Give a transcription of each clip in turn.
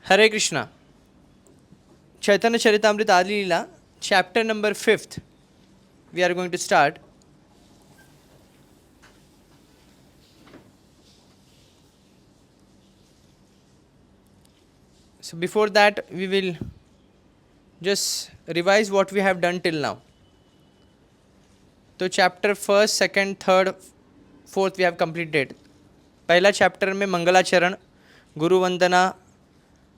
Hare Krishna. Chaitanya Charitamrita Adi Lila chapter number 5th we are going to start. So before that we will just revise what we have done till now. तो chapter first, second, third, fourth we have completed. पहला चैप्टर में मंगलाचरण, गुरु वंदना,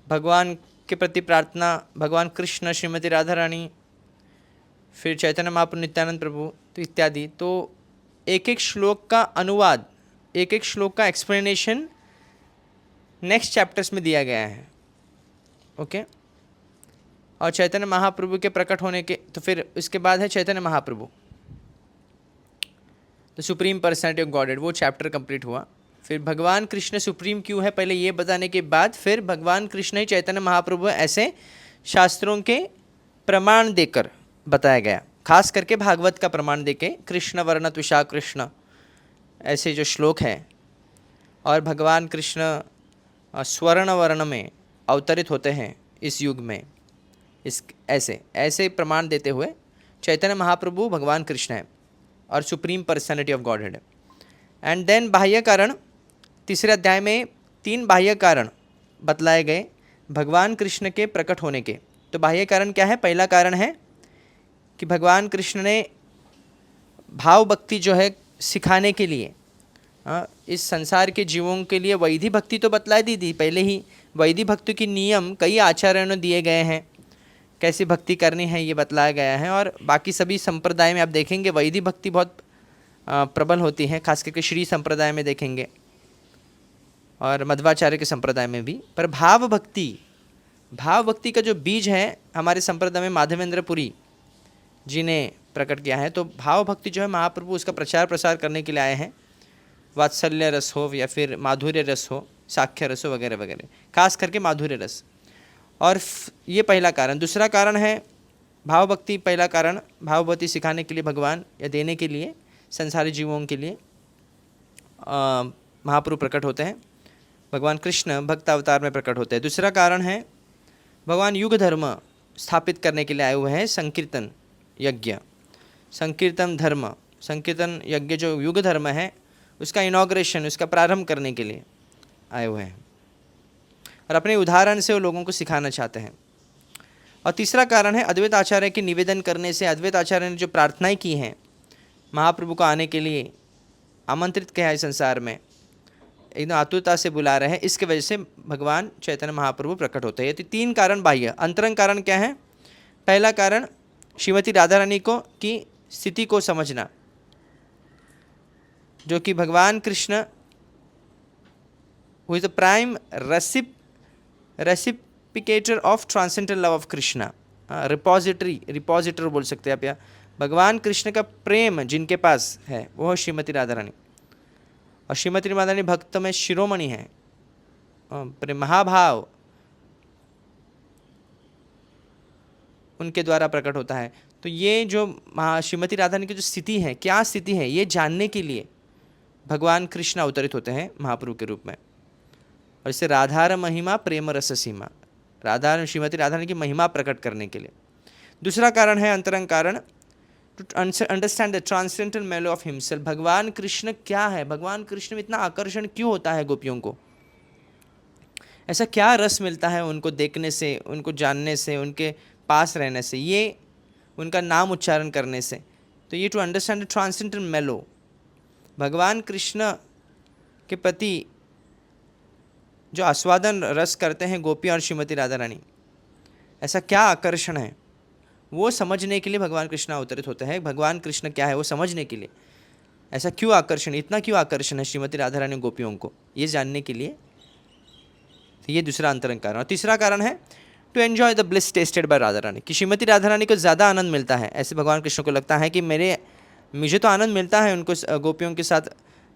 भगवान के प्रति प्रार्थना, भगवान कृष्ण, श्रीमती राधा रानी, फिर चैतन्य महाप्रभु, नित्यानंद प्रभु तो इत्यादि. तो एक एक श्लोक का अनुवाद, एक एक श्लोक का एक्सप्लेनेशन नेक्स्ट चैप्टर्स में दिया गया है. ओके. और चैतन्य महाप्रभु के प्रकट होने के, तो फिर उसके बाद है Chaitanya Mahaprabhu, the supreme personality of Godhead, वो चैप्टर कंप्लीट हुआ. फिर भगवान कृष्ण सुप्रीम क्यों है पहले ये बताने के बाद फिर भगवान कृष्ण ही चैतन्य महाप्रभु ऐसे शास्त्रों के प्रमाण देकर बताया गया. खास करके भागवत का प्रमाण देके कृष्ण वर्ण त्विषा कृष्ण ऐसे जो श्लोक हैं, और भगवान कृष्ण स्वर्ण वर्ण में अवतरित होते हैं इस युग में, इस ऐसे ऐसे प्रमाण देते हुए चैतन्य महाप्रभु भगवान कृष्ण है और supreme personality of godhead. And then बाह्य कारण, तीसरे अध्याय में 3 बाह्य कारण बतलाए गए भगवान कृष्ण के प्रकट होने के. तो बाह्य कारण क्या है? पहला कारण है कि भगवान कृष्ण ने भाव भक्ति जो है सिखाने के लिए, इस संसार के जीवों के लिए वैधि भक्ति तो बतला दी थी पहले ही. वैधि भक्ति के नियम कई आचार्यों ने दिए गए हैं, कैसी भक्ति करनी है ये बतलाया गया है. और बाकी सभी संप्रदाय में आप देखेंगे वैधि भक्ति बहुत प्रबल होती है, खास करके श्री संप्रदाय में देखेंगे और मध्वाचार्य के संप्रदाय में भी. पर भाव भक्ति का जो बीज है हमारे संप्रदाय में माधवेंद्र पुरी जी ने प्रकट किया है. तो भाव भक्ति जो है महाप्रभु उसका प्रचार प्रसार करने के लिए आए हैं. वात्सल्य रस हो या फिर माधुर्य रस हो, साख्य रस हो वगैरह वगैरह, खास करके माधुर्य रस. और ये पहला कारण. दूसरा कारण है भाव भक्ति. पहला कारण भाव भक्ति सिखाने के लिए भगवान या देने के लिए संसारी जीवों के लिए महाप्रभु प्रकट होते हैं. भगवान कृष्ण भक्त अवतार में प्रकट होते हैं. दूसरा कारण है भगवान युग धर्म स्थापित करने के लिए आए हुए हैं. संकीर्तन यज्ञ, संकीर्तन धर्म, संकीर्तन यज्ञ जो युग धर्म है उसका इनॉग्रेशन, उसका प्रारंभ करने के लिए आए हुए हैं और अपने उदाहरण से वो लोगों को सिखाना चाहते हैं. और तीसरा कारण है अद्वैत आचार्य के निवेदन करने से, अद्वैत आचार्य ने जो प्रार्थनाएं की हैं महाप्रभु को आने के लिए, आमंत्रित किया है संसार में, एकदम आतुरता से बुला रहे हैं, इसके वजह से भगवान चैतन्य महाप्रभु प्रकट होते हैं. तो 3 कारण बाह्य. अंतरंग कारण क्या है? पहला कारण श्रीमती राधा रानी को की स्थिति को समझना, जो कि भगवान Krishna who is the prime reciprocator of transcendental love of Krishna, repository बोल सकते हैं आप. या भगवान कृष्ण का प्रेम जिनके पास है वो श्रीमती राधा रानी. और श्रीमती राधा रानी भक्त में शिरोमणि है, महाभाव उनके द्वारा प्रकट होता है. तो ये जो श्रीमती राधा रानी की जो स्थिति है, क्या स्थिति है, ये जानने के लिए भगवान कृष्ण अवतरित होते हैं महाप्रभु के रूप में. और इससे राधार महिमा प्रेम रस सीमा, राधा श्रीमती राधा रानी की महिमा प्रकट करने के लिए. दूसरा कारण है अंतरंग कारण, टू अंडरस्टैंड द ट्रांसेंडेंटल मेलो ऑफ हिमसेल्फ. भगवान कृष्ण क्या है, भगवान कृष्ण में इतना आकर्षण क्यों होता है गोपियों को, ऐसा क्या रस मिलता है उनको देखने से, उनको जानने से, उनके पास रहने से, ये उनका नाम उच्चारण करने से. तो ये टू अंडरस्टैंड द ट्रांसेंडेंटल मेलो, भगवान कृष्ण के प्रति जो आस्वादन रस करते हैं गोपी और श्रीमती राधा रानी, ऐसा क्या आकर्षण है, वो समझने के लिए भगवान कृष्ण अवतरित होते हैं. भगवान कृष्ण क्या है वो समझने के लिए, ऐसा क्यों आकर्षण, इतना क्यों आकर्षण है श्रीमती राधा रानी गोपियों को, ये जानने के लिए. तो ये दूसरा अंतरंग कारण. और तीसरा कारण है to enjoy the bliss tasted by Radha Rani, कि श्रीमती राधा रानी को ज़्यादा आनंद मिलता है. ऐसे भगवान कृष्ण को लगता है कि मुझे तो आनंद मिलता है उनको गोपियों के साथ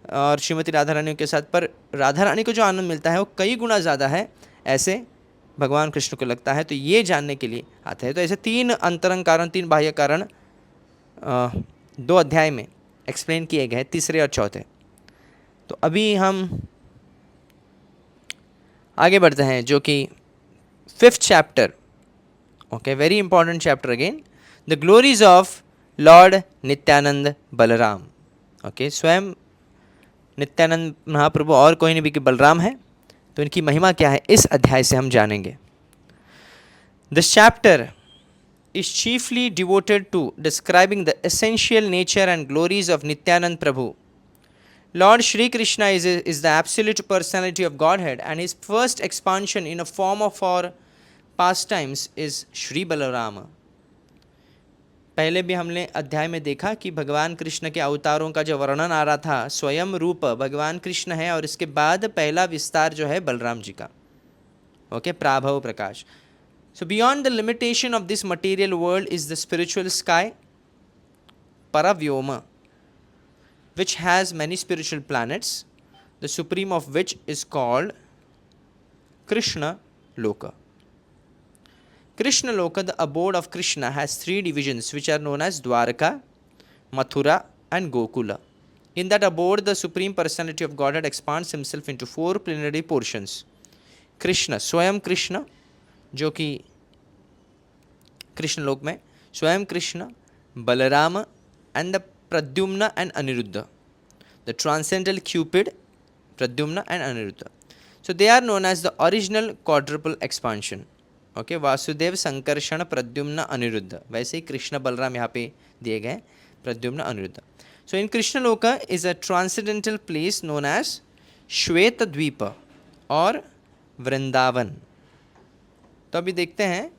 और श्रीमती राधा रानी के साथ, पर राधा रानी को जो आनंद मिलता है वो कई गुना ज़्यादा है, ऐसे भगवान कृष्ण को लगता है. तो ये जानने के लिए आते हैं. तो ऐसे 3 अंतरंग कारण, 3 बाह्य कारण 2 अध्याय में एक्सप्लेन किए गए, तीसरे और चौथे. तो अभी हम आगे बढ़ते हैं, जो कि 5th chapter. Okay, very important chapter again. The glories of Lord Nityanand Balaram. Okay, स्वयं नित्यानंद महाप्रभु और कोई नहीं कि बलराम है, तो इनकी महिमा क्या है इस अध्याय से हम जानेंगे. This chapter is chiefly devoted to describing the essential nature and glories of Nityanand Prabhu. Lord Shri Krishna is the absolute personality of Godhead, and his first expansion in a form of our pastimes is Shri Balarama. पहले भी हमने अध्याय में देखा कि भगवान कृष्ण के अवतारों का जो वर्णन आ रहा था, स्वयं रूप भगवान कृष्ण है और इसके बाद पहला विस्तार जो है बलराम जी का. Okay, Prabhava Prakash. So beyond the limitation of this material world is the spiritual sky, Paravyoma, which has many spiritual planets, the supreme of which is called Krishna Loka. Krishna Loka, the abode of Krishna, has 3 divisions which are known as Dwarka, Mathura and Gokula. In that abode, the Supreme Personality of Godhead expands himself into 4 plenary portions. Krishna, स्वयं कृष्ण, जो कि कृष्ण लोक में स्वयं Krishna, Balram and the Pradyumna and Aniruddha, the transcendental Cupid, Pradyumna and Aniruddha. So they are known as the original quadruple expansion. Okay, Vasudeva, Sankarshana, Pradyumna, Anirudh. वैसे ही कृष्ण बलराम यहाँ पे दिए गए, प्रद्युम्न, अनिरुद्ध. सो in Krishna Lok is a transcendental place known as Shwet Dweep और वृंदावन. तो अभी देखते हैं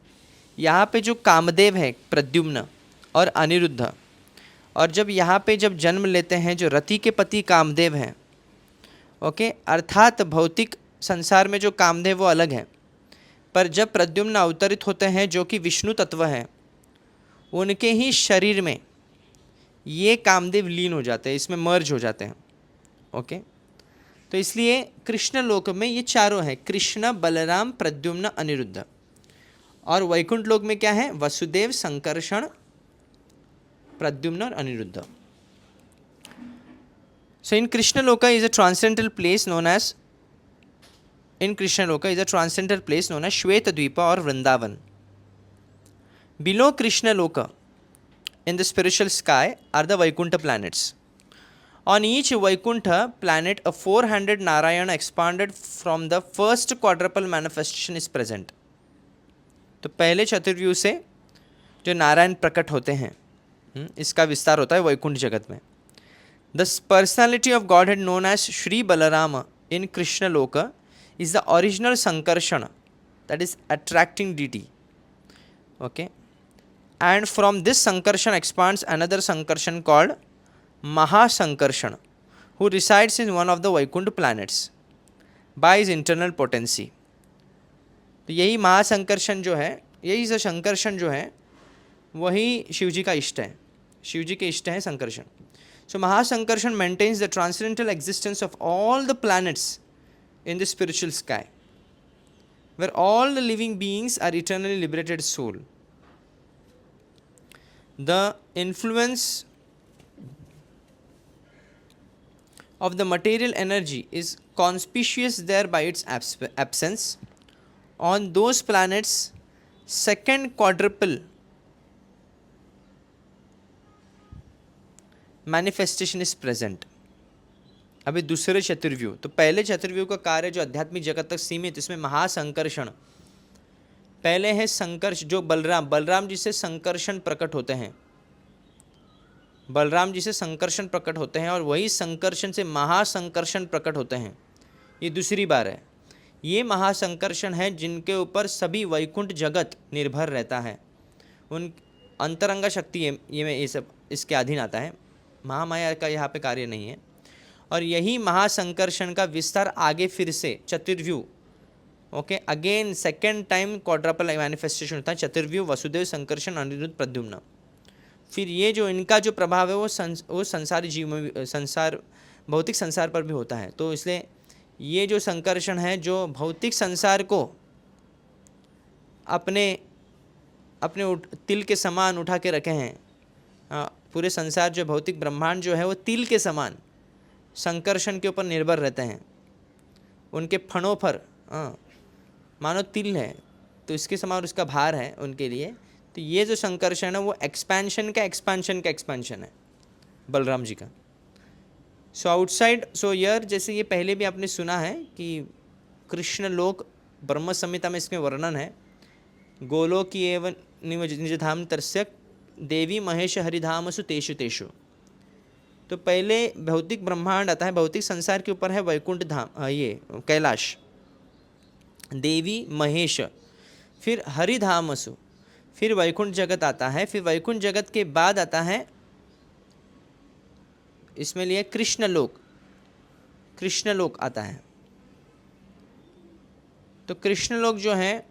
यहाँ पे जो कामदेव है प्रद्युम्न और अनिरुद्ध, और जब यहाँ पे जब जन्म लेते हैं जो रति के पति कामदेव हैं, ओके, अर्थात भौतिक संसार में जो कामदेव वो अलग हैं, पर जब प्रद्युम्न अवतरित होते हैं जो कि विष्णु तत्व हैं, उनके ही शरीर में ये कामदेव लीन हो जाते हैं, इसमें मर्ज हो जाते हैं. ओके, तो इसलिए कृष्ण लोक में ये चारों हैं, कृष्ण, बलराम, प्रद्युम्न, अनिरुद्ध. और वैकुंठ लोक में क्या है? वसुदेव, संकर्षण, प्रद्युम्न और अनिरुद्ध. सो in Krishna Lok is a transcendental place known as in Krishna Loka is a transcendental place known as Shweta Dvipa or Vrindavan. Below Krishna Loka, in the spiritual sky, are the Vaikuntha planets. On each Vaikuntha planet, a 400 Narayana expanded from the first quadruple manifestation is present. तो पहले चतुर्व्यूह से जो नारायण प्रकट होते हैं, इसका विस्तार होता है वैकुंठ जगत में. The personality of Godhead known as Shri Balarama in Krishna Loka is the original Sankarshana, that is attracting deity. Okay, and from this Sankarshan expands another Sankarshan called Mahasankarshan, who resides in one of the Vaikuntha planets by his internal potency. तो यही महासंकर्षण जो है, यही जो संकर्षण जो है, वही शिव जी का इष्ट है. शिव जी के इष्ट हैं Sankarshan. So Mahasankarshan maintains the transcendental existence of all the planets in the spiritual sky, where all the living beings are eternally liberated soul. The influence of the material energy is conspicuous there by its absence. On those planets, second quadruple manifestation is present. अभी दूसरे चतुर्व्यूह, तो पहले चतुर्व्यूह का कार्य जो आध्यात्मिक जगत तक सीमित, इसमें महासंकर्षण पहले है. संकर्ष जो बलराम जी से संकर्षण प्रकट होते हैं, बलराम जी से संकर्षण प्रकट होते हैं, और वही संकर्षण से महासंकर्षण प्रकट होते हैं. ये दूसरी बार है. ये महासंकर्षण है जिनके ऊपर सभी वैकुंठ जगत निर्भर रहता है. उन अंतरंगा शक्ति ये सब इसके अधीन आता है. महामाया का यहाँ पे कार्य नहीं है. और यही महासंकर्षण का विस्तार आगे फिर से Chaturvyuha, okay, again second time quadruple manifestation होता है. चतुर्व्यूह वसुदेव, संकर्षण, अनिरुद्ध, प्रद्युम्न. फिर ये जो इनका जो प्रभाव है वो संसारी जीव में, संसार भौतिक संसार पर भी होता है. तो इसलिए ये जो संकर्षण है जो भौतिक संसार को अपने तिल के समान उठा के रखे हैं. पूरे संसार जो भौतिक ब्रह्मांड जो है वो तिल के समान संकर्षण के ऊपर निर्भर रहते हैं. उनके फणों पर मानो तिल है, तो इसके समान उसका भार है उनके लिए। तो ये जो संकर्षण है वो एक्सपेंशन का है बलराम जी का। सो आउटसाइड, सो यर, जैसे ये पहले भी आपने सुना है कि कृष्ण लोक ब्रह्म संहिता में इसमें वर्णन है, गोलोकी एवं निजधाम तस्यक देवी महेश हरिधामसु तेषु तेषु। तो पहले भौतिक ब्रह्मांड आता है, भौतिक संसार के ऊपर है वैकुंठ धाम, ये कैलाश, देवी महेश, फिर हरिधामसु, फिर वैकुंठ जगत आता है, फिर वैकुंठ जगत के बाद आता है इसमें लिए कृष्णलोक आता है। तो कृष्णलोक जो है,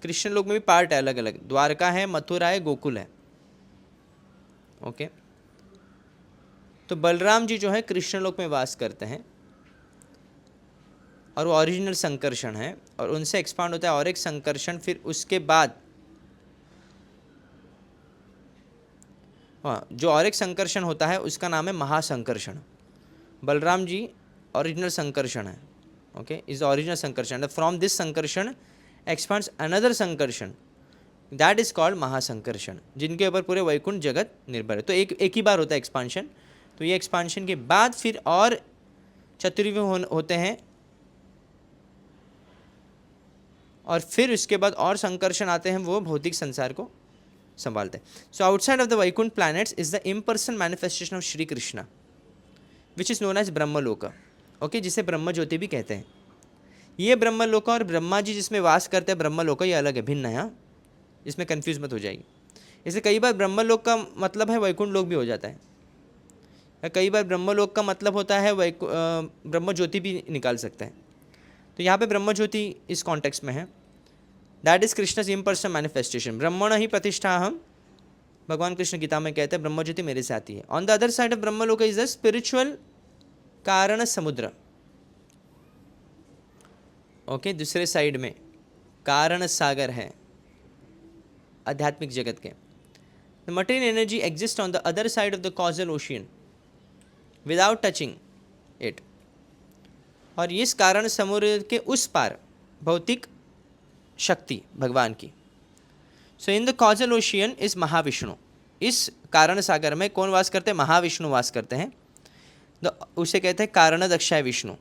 कृष्णलोक में भी पार्ट है अलग अलग, द्वारका है, मथुरा है, गोकुल है। ओके, तो बलराम जी जो है कृष्णलोक में वास करते हैं और वो ओरिजिनल संकर्षण है, और उनसे एक्सपांड होता है और एक संकर्षण, फिर उसके बाद जो और एक संकर्षण होता है उसका नाम है महासंकर्षण। बलराम जी ओरिजिनल संकर्षण है। Okay, is original Sankarshana. From this Sankarshana expands another Sankarshana, that is called Mahasankarshana, जिनके ऊपर पूरे वैकुंठ जगत निर्भर है। तो एक ही बार होता है एक्सपांशन। तो ये एक्सपांशन के बाद फिर और चतुर्युग होते हैं, और फिर उसके बाद और संकर्षण आते हैं, वो भौतिक संसार को संभालते हैं। So outside of the Vaikuntha planets is the impersonal manifestation of Shri Krishna which is known as Brahmaloka. Okay, जिसे ब्रह्म ज्योति भी कहते हैं। ये ब्रह्मलोक और ब्रह्मा जी जिसमें वास करते हैं ब्रह्मलोक, ये अलग है, भिन्न है। हाँ, इसमें कंफ्यूज मत हो जाएगी। इसे कई बार ब्रह्मलोक का मतलब है वैकुंठ लोक भी हो जाता है, कई बार ब्रह्मलोक का मतलब होता है ब्रह्म ज्योति भी निकाल सकते हैं। तो यहाँ पे ब्रह्म ज्योति इस कॉन्टेक्स्ट में है। दैट इज कृष्णस इम्पर्सन मैनिफेस्टेशन, ब्रह्मण ही प्रतिष्ठा हम, भगवान कृष्ण गीता में कहते हैं ब्रह्म ज्योति मेरे से आती है। On the other side of Brahmaloka is the spiritual Karan Samudra. Okay, दूसरे साइड में कारण सागर है आध्यात्मिक जगत के। The material energy exist on the other side of the causal ocean without touching it. और इस कारण समुद्र के उस पार भौतिक शक्ति भगवान की। So in the causal ocean is Mahavishnu. इस कारण सागर में कौन वास करते हैं? महाविष्णु वास करते हैं। उसे कहते हैं कारण दक्षाय विष्णु।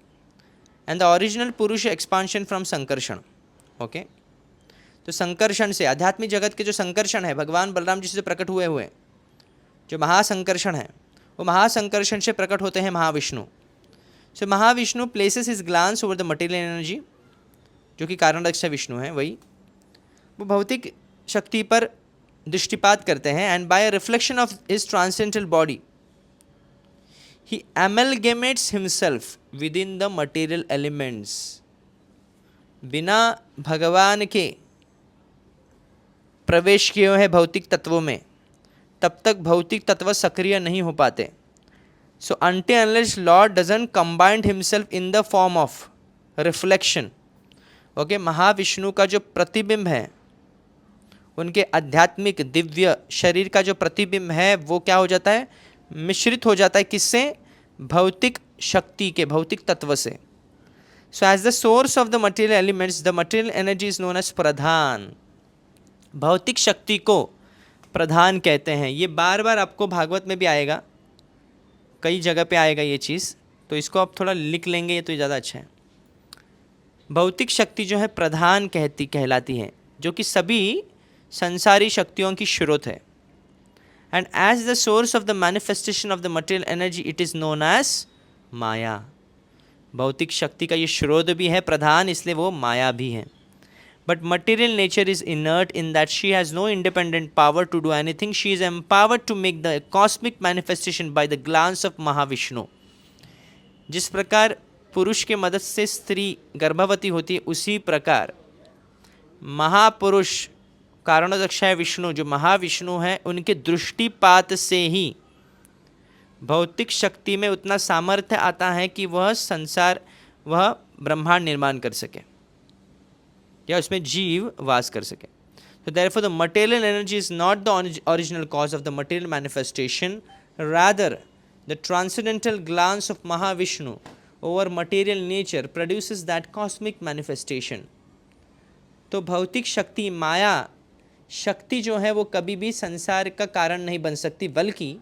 एंड द ओरिजिनल पुरुष एक्सपांशन फ्रॉम संकर्षण। ओके, तो संकर्षण से आध्यात्मिक जगत के जो संकर्षण है भगवान बलराम जी से प्रकट हुए जो महासंकर्षण है, वो महासंकर्षण से प्रकट होते हैं Mahavishnu. So Mahavishnu places his glance over the material energy, जो कि कारण दक्ष विष्णु है, वही वो भौतिक शक्ति पर दृष्टिपात करते हैं। And by a reflection of his transcendental body he amalgamates himself within the material elements. बिना भगवान के प्रवेश किए हुए भौतिक तत्वों में तब तक भौतिक तत्व सक्रिय नहीं हो पाते। सो until unless Lord doesn't combine himself in the form of reflection, okay, Mahavishnu का जो प्रतिबिंब है, उनके आध्यात्मिक दिव्य शरीर का जो प्रतिबिंब है, वो क्या हो जाता है? मिश्रित हो जाता है। किससे? भौतिक शक्ति के, भौतिक तत्व से। So as the source of the material elements the material energy is known as pradhan. भौतिक शक्ति को प्रधान कहते हैं। ये बार बार आपको भागवत में भी आएगा, कई जगह पे आएगा ये चीज़, तो इसको आप थोड़ा लिख लेंगे ये तो ज़्यादा अच्छा है। भौतिक शक्ति जो है प्रधान कहलाती है, जो कि सभी संसारी शक्तियों की स्रोत है। And as the source of the manifestation of the material energy it is known as maya. भौतिक शक्ति का ये स्रोत भी है प्रधान, इसलिए वो माया भी है। But material nature is inert in that she has no independent power to do anything. She is empowered to make the cosmic manifestation by the glance of Mahavishnu. जिस प्रकार पुरुष के मदद से स्त्री गर्भवती होती है, उसी प्रकार महापुरुष कारणदक्षाय विष्णु जो महाविष्णु हैं, उनके दृष्टिपात से ही भौतिक शक्ति में उतना सामर्थ्य आता है कि वह ब्रह्मांड निर्माण कर सके या उसमें जीव वास कर सके। So therefore the material energy is not the original cause of the material manifestation, rather the transcendental glance of Mahavishnu over material nature produces that cosmic manifestation. तो भौतिक शक्ति, माया शक्ति जो है वो कभी भी संसार का कारण नहीं बन सकती, बल्कि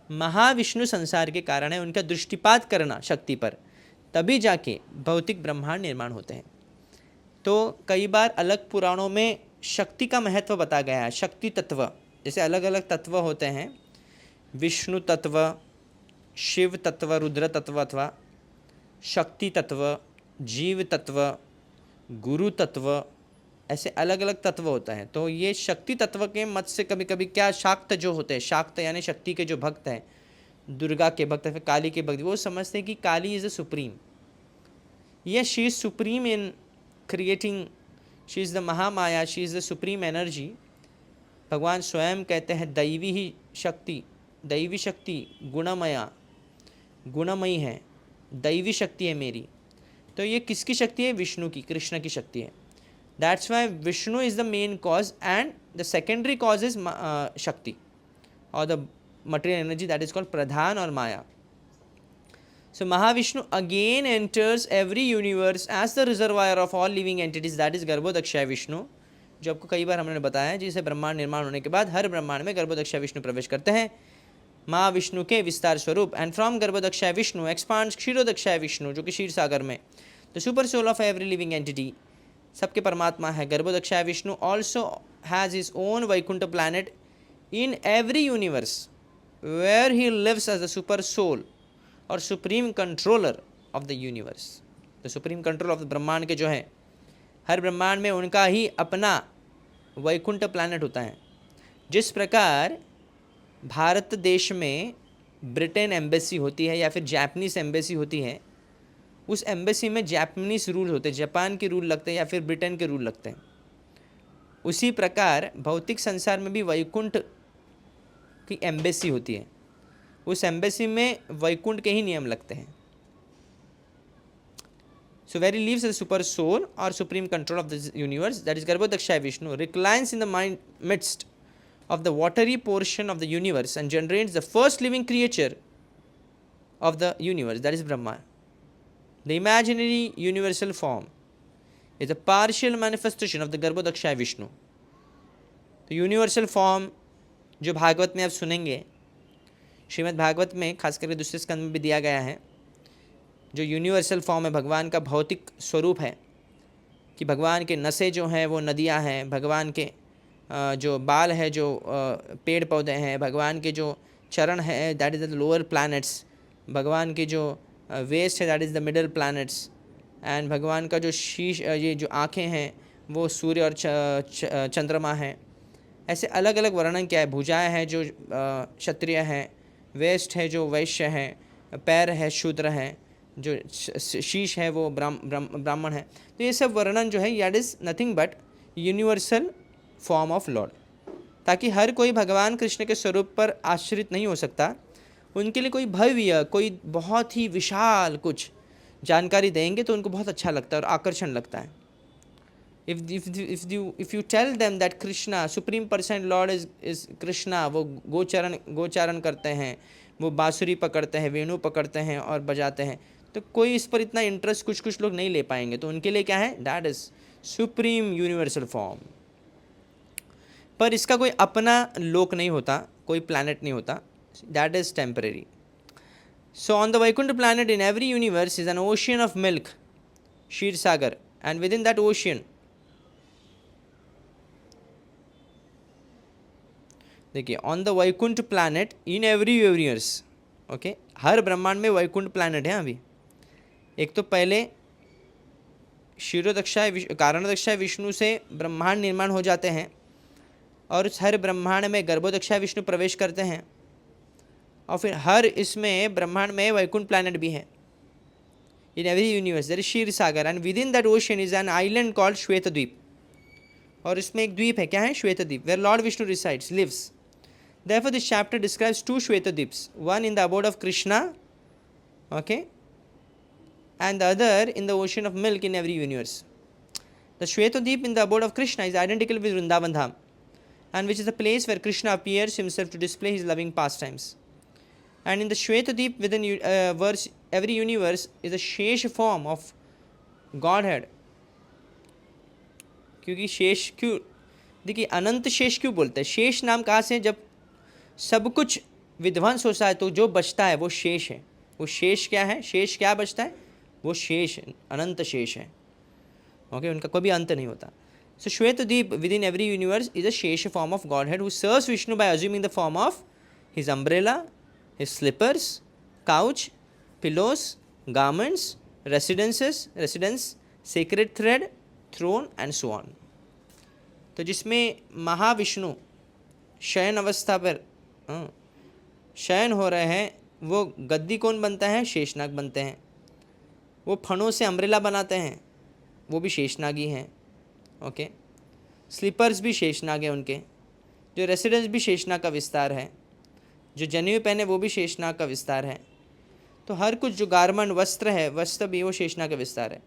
महाविष्णु संसार के कारण है। उनका दृष्टिपात करना शक्ति पर, तभी जाके भौतिक ब्रह्मांड निर्माण होते हैं। तो कई बार अलग पुराणों में शक्ति का महत्व बताया गया है। शक्ति तत्व, जैसे अलग अलग तत्व होते हैं, विष्णु तत्व, शिव तत्व, रुद्र तत्व अथवा शक्ति तत्व, जीव तत्व, गुरु तत्व, ऐसे अलग अलग तत्व होता है। तो ये शक्ति तत्व के मत से कभी कभी क्या शाक्त जो होते हैं, शाक्त यानी शक्ति के जो भक्त हैं, दुर्गा के भक्त, फिर काली के भक्त, वो समझते हैं कि काली इज़ अ सुप्रीम, ये she is supreme in creating, she is the Mahamaya, she is the supreme energy. भगवान स्वयं कहते हैं दैवी ही शक्ति, दैवी शक्ति गुणमया, गुणमयी है, दैवी शक्ति है मेरी। तो ये किसकी शक्ति है? विष्णु की, कृष्ण की शक्ति है। That's why Vishnu is the main cause and the secondary cause is shakti और the material energy, that is called pradhan और maya. So Mahavishnu again enters every universe as the reservoir of all living entities, that is गर्भोदक्षाय Vishnu, जो आपको कई बार हमने बताया है, जिसे ब्रह्मांड निर्माण होने के बाद हर ब्रह्मांड में गर्भोदक्षाय विष्णु प्रवेश करते हैं, महाविष्णु के विस्तार स्वरूप। And from Garbhodakshayi Vishnu expands Kshirodakshayi Vishnu, जो कि क्षीर सागर में the super soul of every living entity, सबके परमात्मा है। Garbhodakshayi Vishnu also has his own Vaikuntha planet in every universe where he lives as the super soul और supreme controller of the universe. The supreme control of the ब्रह्मांड के जो है, हर ब्रह्मांड में उनका ही अपना वैकुंठ प्लैनेट होता है। जिस प्रकार भारत देश में ब्रिटेन एम्बेसी होती है या फिर जापानीज़ एम्बेसी होती है, उस एम्बेसी में जापानीज़ रूल होते हैं, जापान के रूल लगते हैं या फिर ब्रिटेन के रूल लगते हैं। उसी प्रकार भौतिक संसार में भी वैकुंठ की एम्बेसी होती है, उस एम्बेसी में वैकुंठ के ही नियम लगते हैं। So very lives the super soul और supreme control of the universe, that is Garbhodakshayi Vishnu, reclines in the mind midst of the watery portion of the universe and generates the first living creature of the universe, that is Brahma. The imaginary universal form is a partial manifestation of the Garbhodakshaya Vishnu. तो universal form जो भागवत में आप सुनेंगे, श्रीमद् भागवत में खास करके दूसरे स्कंद में भी दिया गया है, जो यूनिवर्सल फॉर्म है भगवान का भौतिक स्वरूप है, कि भगवान के नसें जो हैं वो नदियाँ हैं, भगवान के जो बाल है, जो पेड़ पौधे हैं, भगवान के जो चरण है, that is the lower planets, भगवान के जो वेस्ट है, that is the middle planets, and भगवान का जो शीश, ये जो आँखें हैं वो सूर्य और चंद्रमा हैं। ऐसे अलग अलग वर्णन क्या है, भुजाएं हैं जो क्षत्रिय हैं, वेस्ट है जो वैश्य हैं, पैर है शूद्र हैं, जो शीश है वो ब्राह्मण है। तो ये सब वर्णन जो है, that is nothing but universal form of Lord, ताकि हर कोई भगवान कृष्ण के स्वरूप पर आश्रित नहीं हो सकता। उनके लिए कोई भव्य, कोई बहुत ही विशाल कुछ जानकारी देंगे तो उनको बहुत अच्छा लगता है और आकर्षण लगता है। If you tell them that Krishna supreme person lord is Krishna, वो गोचारण करते हैं, वो बांसुरी पकड़ते हैं, वेणु पकड़ते हैं और बजाते हैं, तो कोई इस पर इतना इंटरेस्ट कुछ लोग नहीं ले पाएंगे। तो उनके लिए क्या है, that is supreme universal form. पर इसका कोई अपना लोक नहीं होता, कोई प्लैनेट नहीं होता, that is temporary. So on the Vaikuntha planet in every universe is an ocean of milk, Kshira Sagar, and within that ocean, देखिए, on the Vaikuntha planet in every universe, okay, हर ब्रह्मांड में वैकुंठ प्लैनेट है। अभी एक तो पहले क्षीरोदक्षाय कारणोदक्षाय विष्णु से ब्रह्मांड निर्माण हो जाते हैं, और उस हर ब्रह्मांड में गर्भोदक्षाय विष्णु प्रवेश करते हैं, और फिर हर इसमें ब्रह्मांड में वैकुंठ प्लैनेट भी है। In every universe there is Ksheer Sagar, and within that ocean is an island called Shwet Dweep, और इसमें एक द्वीप है, क्या है, Shwet Dweep, where lord Vishnu resides, lives. Therefore this chapter describes two Shwetadvips, one in the abode of Krishna, okay, and the other in the ocean of milk in every universe. The Shwetadvip in the abode of Krishna is identical with Vrindavan Dham, and which is the place where Krishna appears himself to display his loving pastimes. And in the Shwetadvip within every universe is a Shesh form of Godhead, क्योंकि शेष क्यों, देखिए अनंत शेष क्यों बोलते हैं? शेष नाम कहाँ से? जब सब कुछ विध्वंस होता है तो जो बचता है वो शेष है। वो शेष क्या है? शेष क्या बचता है? वो शेष अनंत शेष है। ओके, उनका कोई भी अंत नहीं होता। So Shvetadvipa within every universe is a Shesha form of godhead who serves Vishnu by assuming the form of his umbrella, his slippers, couch, pillows, garments, residence, sacred thread, throne and so on. तो जिसमें महाविष्णु शयन अवस्था पर शयन हो रहे हैं, वो गद्दी कौन बनता है? शेषनाग बनते हैं। वो फणों से अम्ब्रेला बनाते हैं, वो भी शेषनाग ही हैं। ओके, स्लीपर्स भी शेषनाग है उनके। जो रेसिडेंस भी शेषनाग का विस्तार है। जो जनेऊ पहने वो भी शेषनाग का विस्तार है। तो हर कुछ जो गारमेंट वस्त्र है, वस्त्र भी वो शेषनाग का विस्तार है।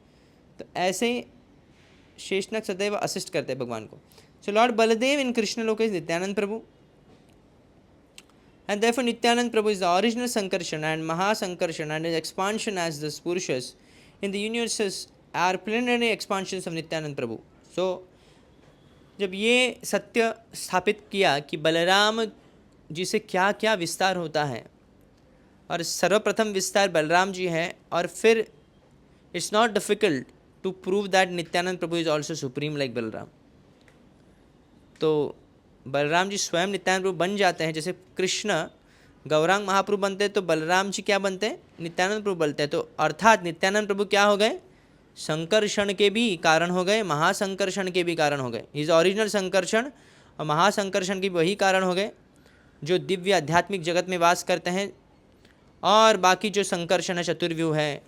तो ऐसे शेषनाग सदैव असिस्ट करते हैं भगवान को। सो Lord Baldev in Krishna Lok is Nityanand Prabhu, and therefore Nityanand Prabhu is the original Sankarshan and Mahasankarshan, and his expansion as the Purushas in the universes are plenary expansions of Nityanand Prabhu. So जब ये सत्य स्थापित किया कि बलराम जी से क्या क्या विस्तार होता है, और सर्वप्रथम विस्तार बलराम जी है, और फिर it's not difficult to prove that Nityananda Prabhu is also supreme like Balram. तो बलराम जी स्वयं नित्यानंद प्रभु बन जाते हैं। जैसे कृष्ण गौरांग महाप्रभु बनते हैं तो बलराम जी क्या बनते हैं? नित्यानंद प्रभु बनते हैं। तो अर्थात नित्यानंद प्रभु क्या हो गए? संकर्षण के भी कारण हो गए, महासंकर्षण के भी कारण हो गए। इज ओरिजिनल संकर्षण और महासंकर्षण के वही कारण हो गए जो दिव्य आध्यात्मिक जगत में वास करते हैं। और बाकी जो संकर्षण है, चतुर्व्यूह है,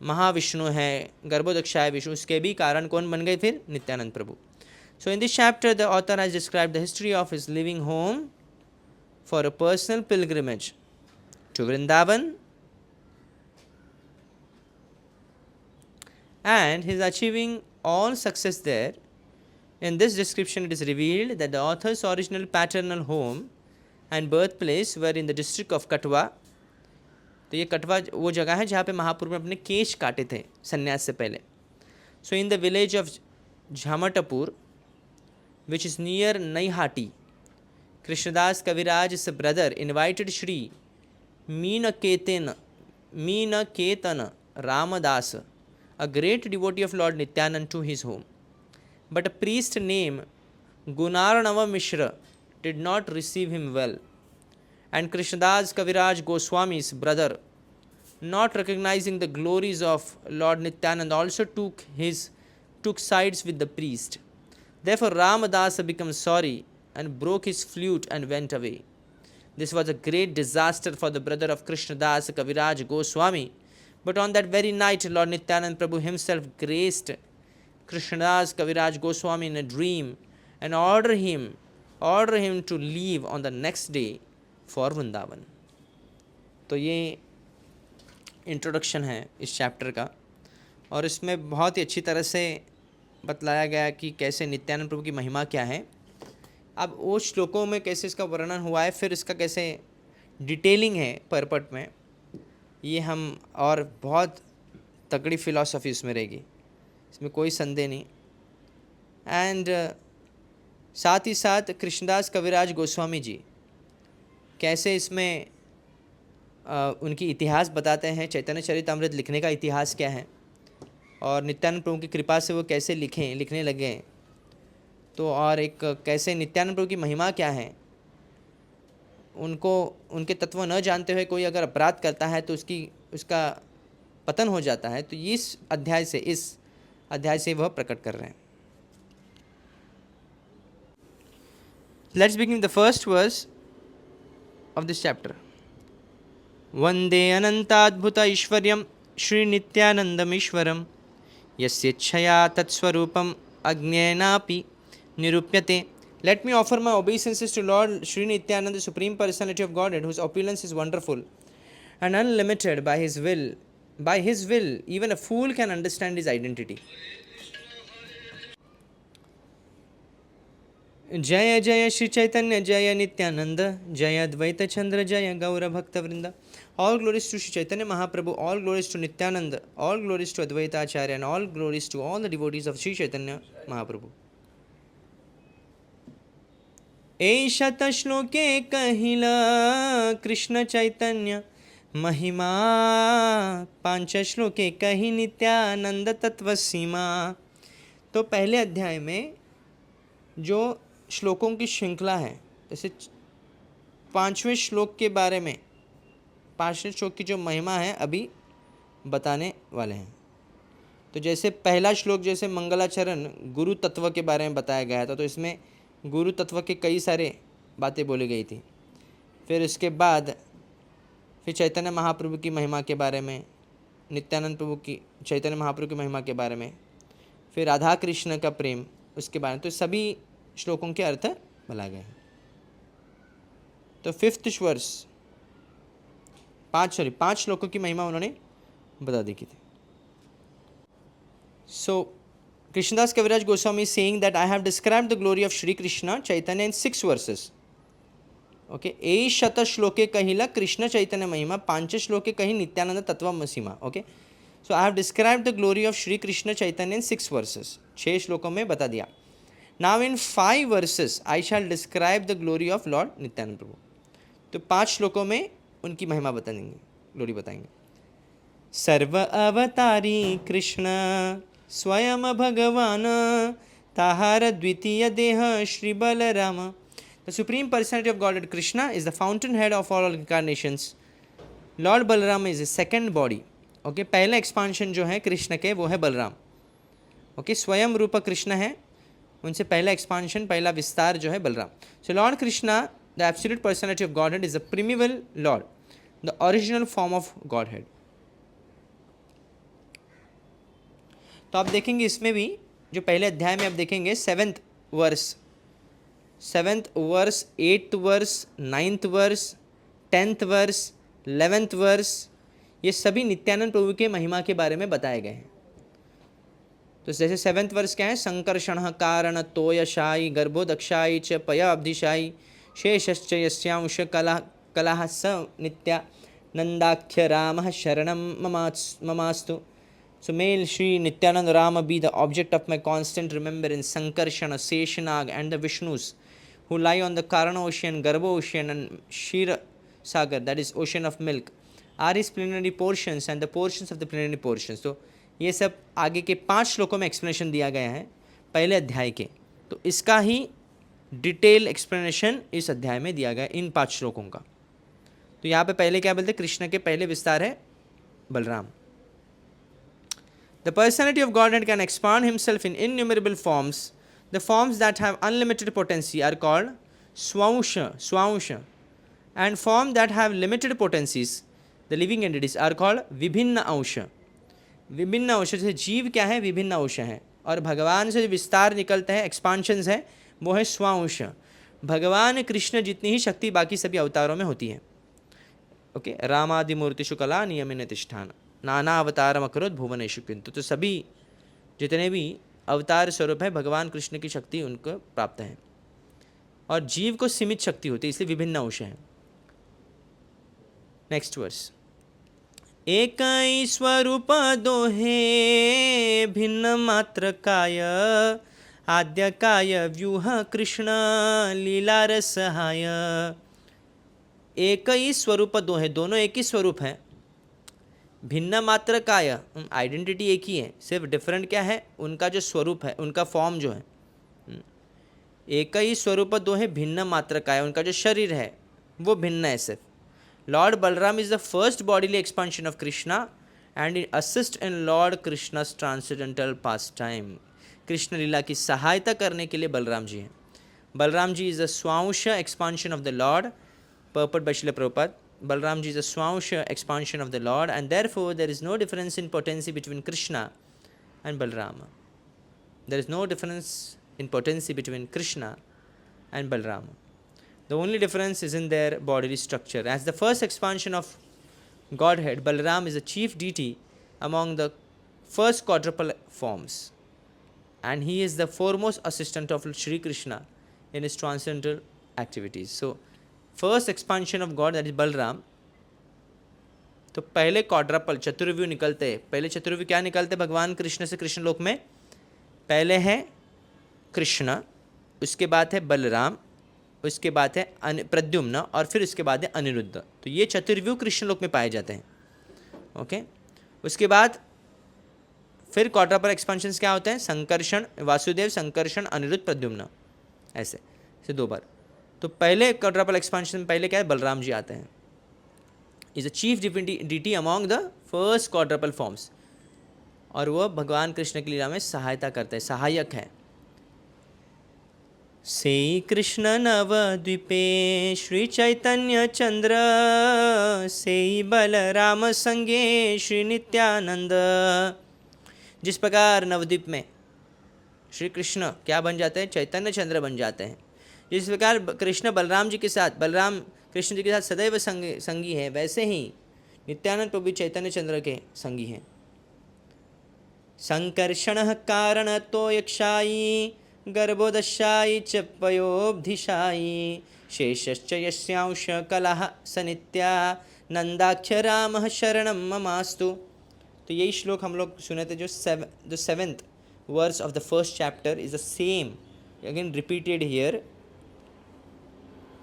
महाविष्णु है, गर्भोदक्षाय विष्णु, उसके भी कारण कौन बन गए? फिर नित्यानंद प्रभु। So in this chapter, the author has described the history of his leaving home for a personal pilgrimage to Vrindavan and his achieving all success there. In this description, it is revealed that the author's original paternal home and birthplace were in the district of Katwa. तो ये कटवा वो जगह है जहाँ पे महाप्रभु ने अपने केश काटे थे संन्यास से पहले। So in the village of Jhamatapur, which is near Naihati, Krishnadas Kaviraj's brother invited Shri Meenaketana Ramadasa, a great devotee of Lord Nityanand, to his home. But a priest named Gunarnava Mishra did not receive him well, and Krishnadas Kaviraj Goswami's brother, not recognizing the glories of Lord Nityanand, also took sides with the priest. Therefore Ramadasa became sorry and broke his flute and went away. This was a great disaster for the brother of Krishnadas Kaviraj Goswami. But on that very night, Lord Nityanand Prabhu himself graced Krishnadas Kaviraj Goswami in a dream and ordered him to leave on the next day for Vrindavan. तो ये introduction है इस chapter का, और इसमें बहुत ही अच्छी तरह से बतलाया गया कि कैसे नित्यानंद प्रभु की महिमा क्या है। अब वो श्लोकों में कैसे इसका वर्णन हुआ है, फिर इसका कैसे डिटेलिंग है परपट में, ये हम, और बहुत तगड़ी फिलॉसफी इसमें रहेगी, इसमें कोई संदेह नहीं। एंड साथ ही साथ कृष्णदास कविराज गोस्वामी जी कैसे इसमें उनकी इतिहास बताते हैं, चैतन्य चरितामृत लिखने का इतिहास क्या है, और नित्यानंद प्रभु की कृपा से वो कैसे लिखने लगे। तो और एक कैसे नित्यानंद प्रभु की महिमा क्या है, उनके तत्व न जानते हुए कोई अगर अपराध करता है तो उसका पतन हो जाता है। तो इस अध्याय से वह प्रकट कर रहे हैं। Let's begin the first verse of this chapter. वंदे अनंताद्भुत ऐश्वर्यं श्री नित्यानंदमीश्वरं यस्येच्छया तत्स्वरूपम् अज्ञेनापि निरूप्यते। Let me offer my obeisances to Lord Sri Nityananda, the Supreme Personality of Godhead, whose opulence is wonderful and unlimited. By His will, even a fool can understand His identity. जय जय श्री चैतन्य, जय नित्यानंद, जय अद्वैत चंद्र, जय गौर भक्त वृंद। All glories to Sri Chaitanya Mahaprabhu, all glories to Nityananda, all glories to Advaita Acharya, and all glories to all the devotees of Sri Chaitanya Mahaprabhu. एषत श्लोके कहिला कृष्ण चैतन्य महिमा, पांच श्लोके कही नित्यानंद तत्व सीमा। तो पहले अध्याय में जो श्लोकों की श्रृंखला है, जैसे पांचवें श्लोक के बारे में, पांचवें श्लोक की जो महिमा है अभी बताने वाले हैं। तो जैसे पहला श्लोक जैसे मंगलाचरण गुरु तत्व के बारे में बताया गया था, तो इसमें गुरु तत्व के कई सारे बातें बोली गई थी। फिर इसके बाद फिर चैतन्य महाप्रभु की महिमा के बारे में, नित्यानंद प्रभु की, चैतन्य महाप्रभु की महिमा के बारे में, फिर राधा कृष्ण का प्रेम उसके बारे में, तो सभी श्लोकों के अर्थ बताए गए हैं। तो फिफ्थ वर्ष पांच श्लोकों की महिमा उन्होंने बता दी की थी। So, Krishnadas Kaviraj Goswami is saying that I have described the glory of Shri Krishna Chaitanya in 6 verses. Okay, ए शत श्लोके कहिला कृष्ण चैतन्य महिमा, पांच श्लोके कही नित्यानंद तत्व मसीमा. Okay, so I have described the glory of Shri Krishna Chaitanya in 6 verses. 6 श्लोकों में बता दिया. Now in 5 verses I shall describe the glory of Lord Nityanand प्रभु. तो 5 श्लोकों में उनकी महिमा बताएंगे, ग्लोरी बताएंगे. सर्व अवतारी कृष्ण स्वयं भगवान, ताहार द्वितीय देह Shri Balram. The supreme personality of God Krishna is the fountain head of all incarnations. Lord Balaram is a second body. Okay, पहला एक्सपांशन जो है कृष्ण के वो है बलराम. ओके, स्वयं रूप कृष्ण है, उनसे पहला एक्सपांशन, पहला विस्तार जो है Balaram. So lord Krishna the absolute personality of godhead is the primeval lord, the original form of godhead. तो आप देखेंगे इसमें भी जो पहले अध्याय में आप देखेंगे 7th verse, 8th verse, 9th verse, 10th verse, 11th verse, ये सभी नित्यानंद प्रभु के महिमा के बारे में बताए गए हैं. तो जैसे 7th वर्स क्या है, संकर्षण कारण तोयशाई गर्भोदक्षाई च पया अब्धिशाई शेषश्च यस्यांश कला स नित्या नंदाख्य राम शरणम ममास्तु. So may Shri Nityanand Rama be the object of my constant remembrance. Sankarshana, Seshanag and the Vishnus who lie on the Karana ocean, Garbha ocean and Shira Sagar, that is ocean of milk, are his plenary portions and the portions of the plenary portions. तो ये सब आगे के 5 श्लोकों में explanation दिया गया है पहले अध्याय के. तो इसका ही डिटेल एक्सप्लेनेशन इस अध्याय में दिया गया इन 5 श्लोकों का. तो यहाँ पे पहले क्या बोलते हैं, कृष्ण के पहले विस्तार है Balram. The personality of Godhead can expand himself in innumerable forms. The forms that have unlimited potency are called swausha, and forms that have limited potencies, the living entities, are called vibhinna ansha. विभिन्न अंश, जैसे जीव क्या है, विभिन्न अंश है, और भगवान से जो विस्तार निकलता है, एक्सपांशंस है, वो है स्वांश. भगवान कृष्ण जितनी ही शक्ति बाकी सभी अवतारों में होती है. ओके, रामादि मूर्तिषु कला नियमिन तिष्ठान नाना अवतारम अकरोत भुवनेषु किंतु. तो सभी जितने भी अवतार स्वरूप है भगवान कृष्ण की शक्ति उनको प्राप्त है, और जीव को सीमित शक्ति होती है, इसलिए विभिन्न अंश हैं. Next verse. एक स्वरूप दोहे भिन्न मात्र काय, आद्य काय व्यूह कृष्ण लीला रसहाय. एक ही स्वरूप दो है, दोनों एक ही स्वरूप है. भिन्न मात्र काय, आइडेंटिटी एक ही है, सिर्फ डिफरेंट क्या है, उनका जो स्वरूप है, उनका फॉर्म जो है. एक ही स्वरूप दो है, भिन्न मात्र काय, उनका जो शरीर है वो भिन्न है सिर्फ. Lord Balaram is the first bodily expansion of Krishna and it assist in lord Krishna's transcendental pastime. Krishna लीला की सहायता करने के लिए बलराम जी हैं. Balaram ji is the swamsha expansion of the lord, purport by Srila Prabhupada. Balram ji is a Swausha expansion of the Lord, and therefore there is no difference in potency between Krishna and Balrama. There is no difference in potency between Krishna and Balrama. The only difference is in their bodily structure. As the first expansion of Godhead, Balram is the chief deity among the first quadruple forms, and he is the foremost assistant of Shri Krishna in his transcendental activities. So, first expansion of God that is Balram. तो पहले quadruple चतुर्व्यूह निकलते हैं. पहले चतुर्व्यूह क्या निकलते भगवान कृष्ण से कृष्ण लोक में? पहले है कृष्ण, उसके बाद है बलराम, उसके बाद है प्रद्युम्न और फिर उसके बाद है अनिरुद्ध। तो ये चतुर्व्यूह कृष्ण लोक में पाए जाते हैं। ओके, उसके बाद फिर क्वाड्रपल एक्सपेंशंस क्या होते हैं? संकर्षण, वासुदेव, संकर्षण, अनिरुद्ध, प्रद्युम्न, ऐसे 2 बार। तो पहले क्वाड्रपल एक्सपेंशन पहले क्या है? बलराम जी आते हैं। Is a chief deity among the first quadruple forms, और वह भगवान कृष्ण की लीला में सहायता करते हैं, सहायक है। से कृष्ण नवद्वीपे श्री चैतन्य चंद्र, से बलराम संगे श्री नित्यानंद। जिस प्रकार नवद्वीप में श्री कृष्ण क्या बन जाते हैं? चैतन्य चंद्र बन जाते हैं। जिस प्रकार कृष्ण बलराम जी के साथ, बलराम कृष्ण जी के साथ सदैव संगी है, वैसे ही नित्यानंद प्रभु चैतन्य चंद्र के संगी हैं। संकर्षण कारण तो यक्षाई, गर्भोदशाई च पयोब्धिशाई, शेषश्च यस्यांश कलह स नित्या, नंदाक्ष राम शरणम ममास्तु। तो यही श्लोक हम लोग सुने थे, जो 7th verse of the first chapter is the same again repeated here।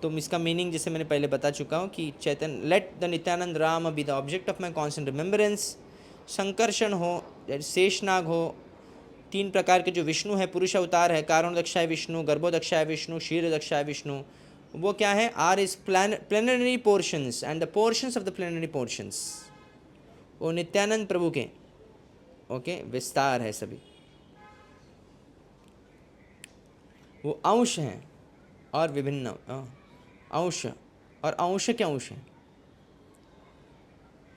तो इसका मीनिंग जैसे मैंने पहले बता चुका हूँ कि Chaitanya, let the Nityananda Ram be the object of my constant remembrance. Sankarshan हो, शेषनाग हो, 3 प्रकार के जो विष्णु है, पुरुष अवतार है, कारणोदक्षाय विष्णु, गर्भोदक्षाय विष्णु, क्षीरोदक्षाय विष्णु, वो क्या है? Are is plenary portions and the portions of the plenary portions, वो नित्यानंद प्रभु के ओके विस्तार है सभी, वो अंश हैं और विभिन्न अंश, और अंश के अंश हैं।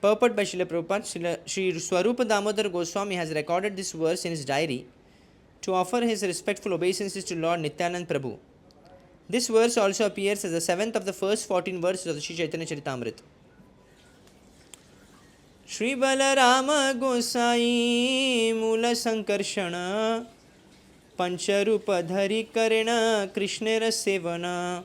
Purport by Srila Prabhupada, Sri Swarupa Damodar Goswami has recorded this verse in his diary to offer his respectful obeisances to Lord Nityanand Prabhu. This verse also appears as the 7th of the first 14 verses of the Sri Chaitanya Charitamrita. Shri Balarama Gosai Mula Sankarshana Pancharupa Dhari Karena Krishnera Sevana.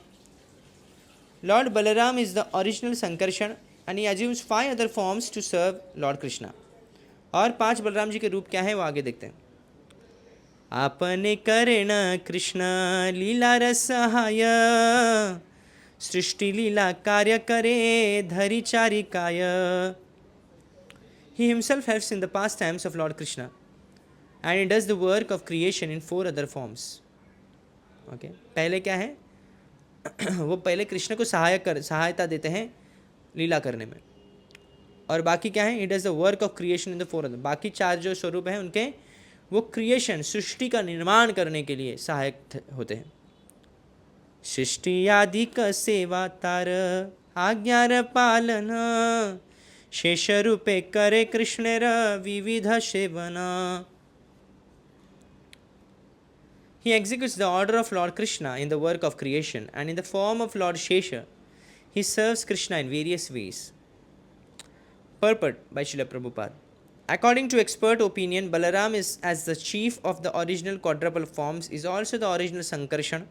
Lord Balaram is the original Sankarshan and he assumes 5 other forms to serve Lord Krishna. और 5 बलराम जी के रूप क्या है वो आगे देखते हैं। आपने करेण कृष्ण लीला रसहाय, सृष्टि लीला कार्य करे धरि चारिकाय। He himself helps in the pastimes of Lord Krishna and he does the work of creation in 4 other forms. Okay, पहले क्या है? वो पहले कृष्ण को सहायता देते हैं लीला करने में, और बाकी क्या है? He does the work of creation in the 4 other. बाकी 4 जो स्वरूप हैं उनके, वो क्रिएशन, सृष्टि का निर्माण करने के लिए सहायक होते हैं। सृष्टि आदि का सेवा तार आज्ञार पालन, शेष रूपे करे कृष्णेर विविध सेवना। He executes the order of Lord Krishna in the work of creation, and in the form of Lord Shesha, he serves Krishna in various ways. Purport by Srila Prabhupada. According to expert opinion, Balaram is, as the chief of the original quadruple forms, is also the original Sankarshan.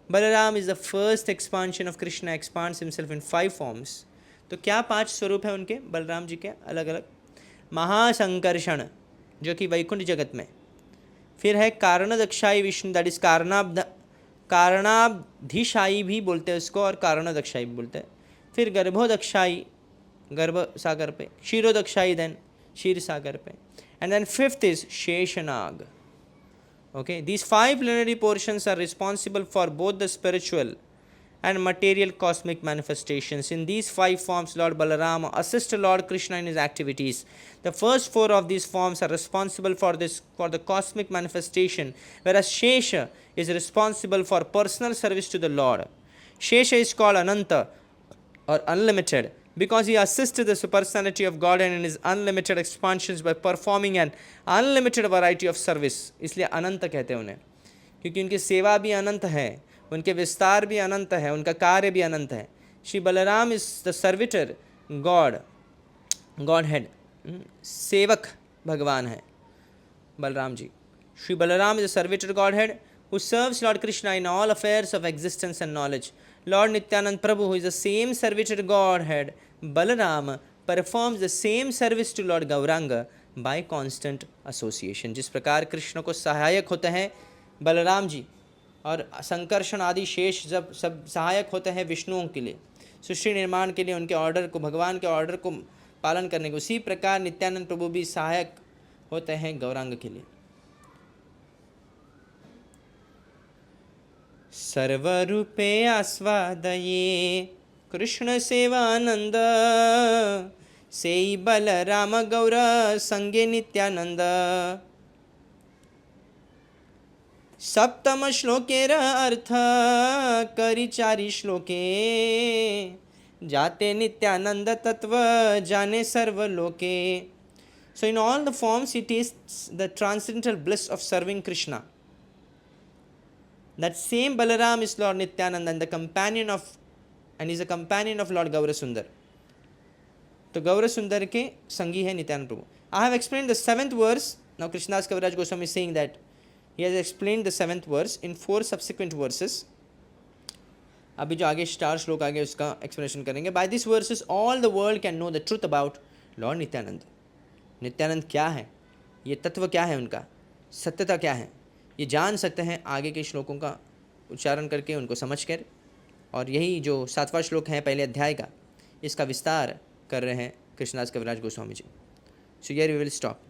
Balaram is the first expansion of Krishna, expands himself in 5 forms. तो क्या 5 स्वरूप है उनके बलराम जी के अलग अलग? महासंकर्षण जो कि वैकुंठ जगत में, फिर है कारणदक्षाई विष्णु, दैट इज कारणाब्धिशाई भी बोलते हैं उसको, और कारणदक्षाई भी बोलते हैं। फिर गर्भोदक्षाई गर्भ सागर पे, क्षीरोदक्षाई देन क्षीर सागर पे, and then 5th is Sheshnag. Okay, these 5 plenary portions are responsible for both the spiritual and material cosmic manifestations. In these 5 forms, Lord Balarama assists Lord Krishna in his activities. The first 4 of these forms are responsible for the cosmic manifestation, whereas Shesha is responsible for personal service to the Lord. Shesha is called Ananta or unlimited because he assists the supersonality of God and in his unlimited expansions by performing an unlimited variety of service. इसलिए अनंत कहते हैं उन्हें, क्योंकि उनकी सेवा भी अनंत है, उनके विस्तार भी अनंत है, उनका कार्य भी अनंत है। Shri Balaram is the servitor godhead, सेवक भगवान है Balram ji. Shri Balaram is the servitor godhead who serves Lord Krishna in all affairs of existence and knowledge. Lord Nityanand Prabhu, who is the same servitor Godhead, Balaram, performs the same service to Lord Gauranga by constant association. जिस प्रकार कृष्ण को सहायक होते हैं बलराम जी और संकर्षण आदि शेष जब सब सहायक होते हैं विष्णुओं के लिए, सृष्टि निर्माण के लिए, उनके ऑर्डर को, भगवान के ऑर्डर को पालन करने को, उसी प्रकार नित्यानंद प्रभु भी सहायक होते हैं गौरांग के लिए। सर्वरूपे आस्वादये कृष्ण सेवानंद, सेई बलराम गौर संगे नित्यानंद। सप्तम श्लोकेर अर्थ करी चारि श्लोके, जाते नित्यानंद तत्व जाने सर्वलोके। So in all the forms he tastes the transcendental bliss of serving Krishna. That same Balaram is Lord Nityananda and is a companion of Lord Gaurasundar. तो गौरसुंदर के संगी है नित्यानंद प्रभु। I have explained the 7th verse. Now Krishnadas Kaviraj Goswami is saying that he has explained the 7th verse in 4 subsequent verses. अभी जो आगे star श्लोक आगे उसका एक्सप्लेनेशन करेंगे। By these verses all the world can know the truth about Lord Nityanand. Nityanand क्या है, ये तत्व क्या है, उनका सत्यता क्या है, ये जान सकते हैं आगे के श्लोकों का उच्चारण करके, उनको समझ कर। और यही जो 7वां श्लोक है पहले अध्याय का, इसका विस्तार कर रहे हैं Krishnadas Kaviraj Goswami ji. So here we will stop.